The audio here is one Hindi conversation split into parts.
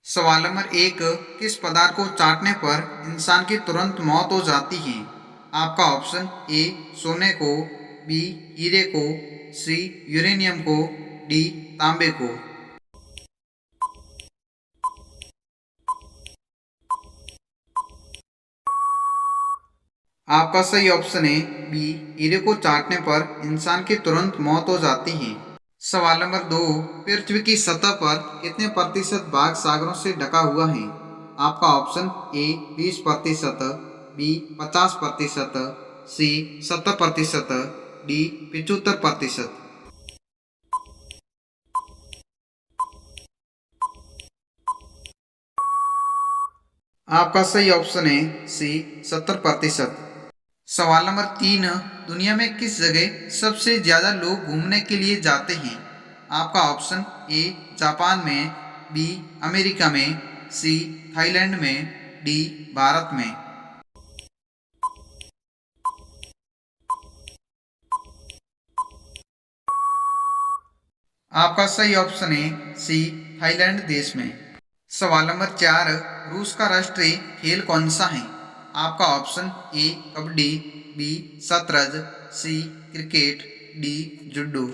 सवाल नंबर एक, किस पदार्थ को चाटने पर इंसान की तुरंत मौत हो जाती है? आपका ऑप्शन ए सोने को, बी हीरे को, सी यूरेनियम को, डी तांबे को। आपका सही ऑप्शन है बी हीरे को चाटने पर इंसान की तुरंत मौत हो जाती है। सवाल नंबर दो, पृथ्वी की सतह पर कितने प्रतिशत भाग सागरों से ढका हुआ है? आपका option A 20%, B 50%, C 70%, D 75%। आपका सही ऑप्शन है सी 70%। सवाल नंबर तीन, दुनिया में किस जगह सबसे ज्यादा लोग घूमने के लिए जाते हैं? आपका ऑप्शन ए जापान में, बी अमेरिका में, सी थाईलैंड में, डी भारत में। आपका सही ऑप्शन है सी थाईलैंड देश में। सवाल नंबर चार, रूस का राष्ट्रीय खेल कौन सा है? आपका ऑप्शन ए कबड्डी, बी शतरंज, सी क्रिकेट, डी जुडो।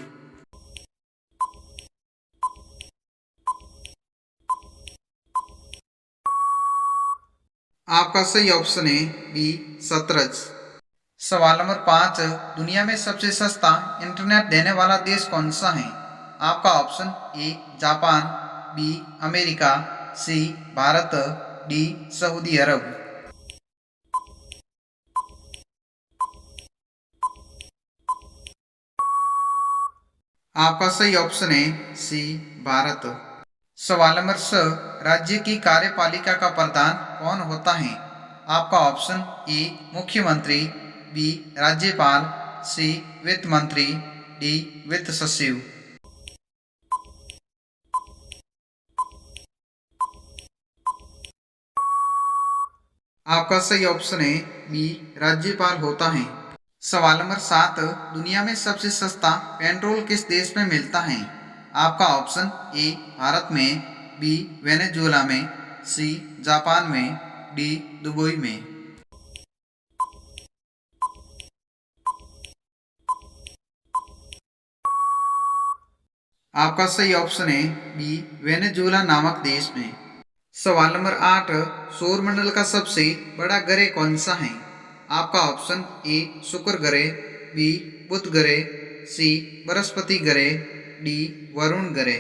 आपका सही ऑप्शन है बी शतरंज। सवाल नंबर पाँच, दुनिया में सबसे सस्ता इंटरनेट देने वाला देश कौन सा है? आपका option A Japan, B America, C Bharat, D Saudi Arab. आपका सही ऑप्शन है सी भारत। सवाल नंबर छह, राज्य की कार्यपालिका का प्रधान कौन होता है? आपका ऑप्शन ए मुख्यमंत्री, बी राज्यपाल, सी वित्त मंत्री, डी वित्त सचिव। आपका सही ऑप्शन है बी राज्यपाल होता है। सवाल नंबर सात, दुनिया में सबसे सस्ता पेट्रोल किस देश में मिलता है? आपका ऑप्शन ए भारत में, बी वेनेजुएला में, सी जापान में, डी दुबई में। आपका सही ऑप्शन है बी वेनेजुएला नामक देश में। सवाल नंबर आठ, सौरमंडल का सबसे बड़ा ग्रह कौन सा है? आपका ऑप्शन ए शुक्र ग्रह, बी बुध ग्रह, सी बृहस्पति ग्रह, डी वरुण ग्रह।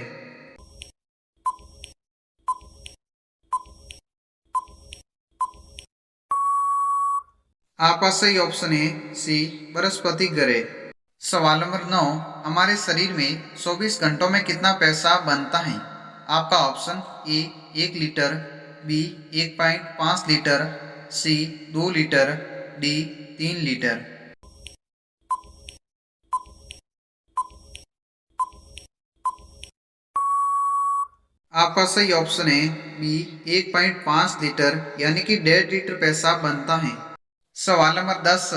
आपका सही ऑप्शन है सी बृहस्पति ग्रह। सवाल नंबर नौ, हमारे शरीर में 24 घंटों में कितना पेशाब बनता है? आपका option A 1 litre, B 1.5 litre, C 2 litre, D 3 litre. आपका सही ऑप्शन है बी 1.5 लीटर यानी कि 1.5 लीटर पेशाब बनता है। सवाल नंबर 10,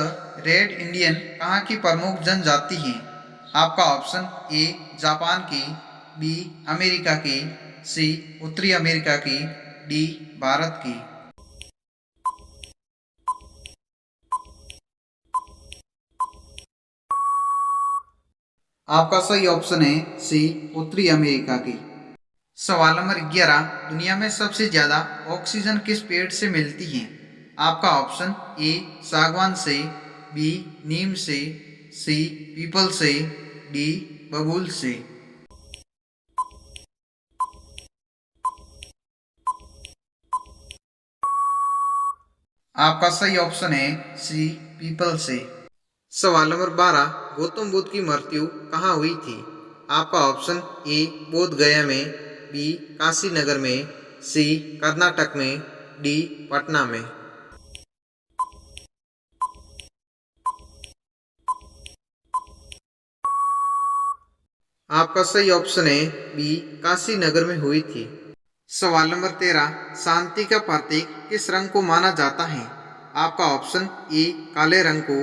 रेड इंडियन कहाँ की प्रमुख जनजाति है? आपका ऑप्शन ए जापान की, बी अमेरिका की, सी उत्तरी अमेरिका की, डी भारत की। आपका सही ऑप्शन है सी उत्तरी अमेरिका की। सवाल नंबर 11, दुनिया में सबसे ज्यादा ऑक्सीजन किस पेड़ से मिलती है? आपका ऑप्शन ए सागवान से, बी नीम से, सी पीपल से, डी बबूल से। आपका सही ऑप्शन है सी पीपल से। सवाल नंबर 12, गौतम बुद्ध की मृत्यु कहाँ हुई थी? आपका ऑप्शन ए बोध गया में, बी काशी नगर में, सी कर्नाटक में, डी पटना में। आपका सही ऑप्शन है बी काशी नगर में हुई थी। सवाल नंबर 13, शांति का प्रतीक किस रंग को माना जाता है? आपका ऑप्शन ए काले रंग को,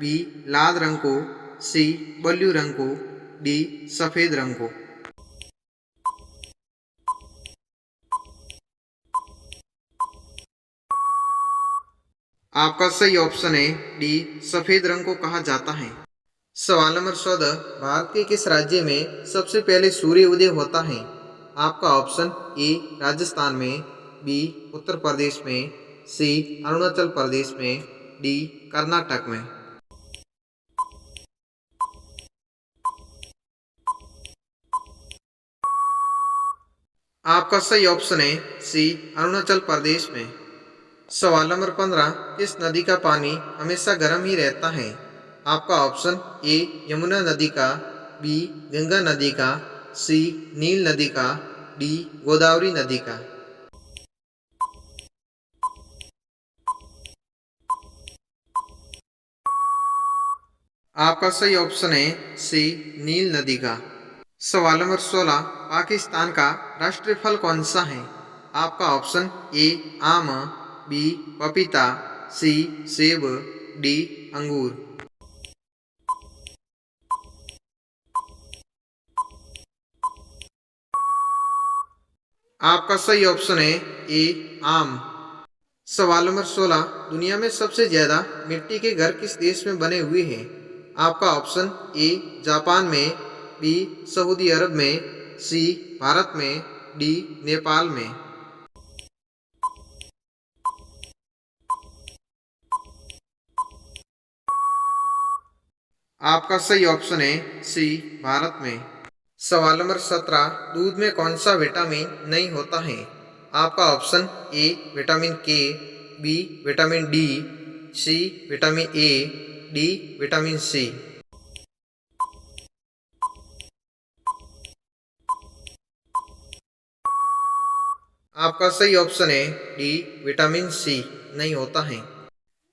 बी लाल रंग को, सी ब्लू रंग को, डी सफेद रंग को। आपका सही ऑप्शन है डी, सफेद रंग को कहा जाता है। सवाल नंबर 14, भारत के किस राज्य में सबसे पहले सूर्य उदय होता है? आपका ऑप्शन ए राजस्थान में, बी उत्तर प्रदेश में, सी अरुणाचल प्रदेश में, डी कर्नाटक में। आपका सही ऑप्शन है सी अरुणाचल प्रदेश में। सवाल नंबर 15, किस नदी का पानी हमेशा गर्म ही रहता है? आपका ऑप्शन ए यमुना नदी का, बी गंगा नदी का, सी नील नदी का, डी गोदावरी नदी का। आपका सही ऑप्शन है सी नील नदी का। सवाल नंबर 16, पाकिस्तान का राष्ट्रीय फल कौन सा है? आपका ऑप्शन ए आम, बी पपीता, सी सेब, डी अंगूर। आपका सही ऑप्शन है ए आम। सवाल नंबर 16, दुनिया में सबसे ज्यादा मिट्टी के घर किस देश में बने हुए हैं? आपका ऑप्शन ए जापान में, बी सऊदी अरब में, सी भारत में, डी नेपाल में। आपका सही ऑप्शन है सी भारत में। सवाल नंबर 17, दूध में कौन सा विटामिन नहीं होता है? आपका option A vitamin K, B vitamin D, C vitamin A, D vitamin C. आपका सही ऑप्शन है डी विटामिन सी नहीं होता है।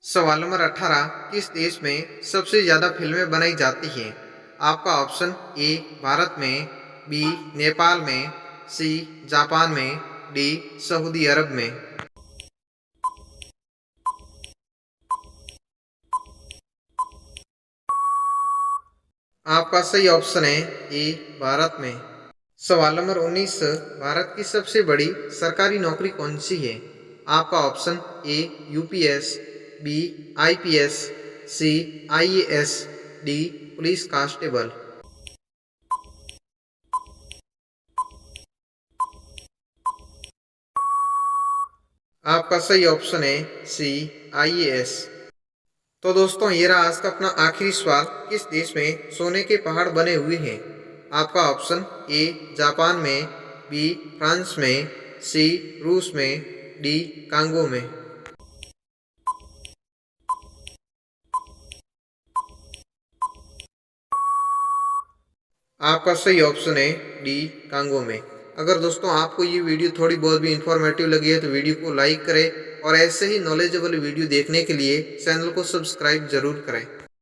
सवाल नंबर 18, किस देश में सबसे ज़्यादा फिल्में बनाई जाती हैं? आपका ऑप्शन ए भारत में, बी नेपाल में, सी जापान में, डी सऊदी अरब में। आपका सही ऑप्शन है ए भारत में। सवाल नंबर 19, भारत की सबसे बड़ी सरकारी नौकरी कौन सी है? आपका option A UPS, B IPS, C IAS, D police constable. आपका सही ऑप्शन है सी आईएएस। तो दोस्तों ये रहा आज का अपना आखिरी सवाल, किस देश में सोने के पहाड़ बने हुए हैं? आपका ऑप्शन ए जापान में, बी फ्रांस में, सी रूस में, डी कांगो में। आपका सही ऑप्शन है डी कांगो में। अगर दोस्तों आपको ये वीडियो थोड़ी बहुत भी इंफॉर्मेटिव लगी है तो वीडियो को लाइक करें और ऐसे ही नॉलेजेबल वीडियो देखने के लिए चैनल को सब्सक्राइब जरूर करें।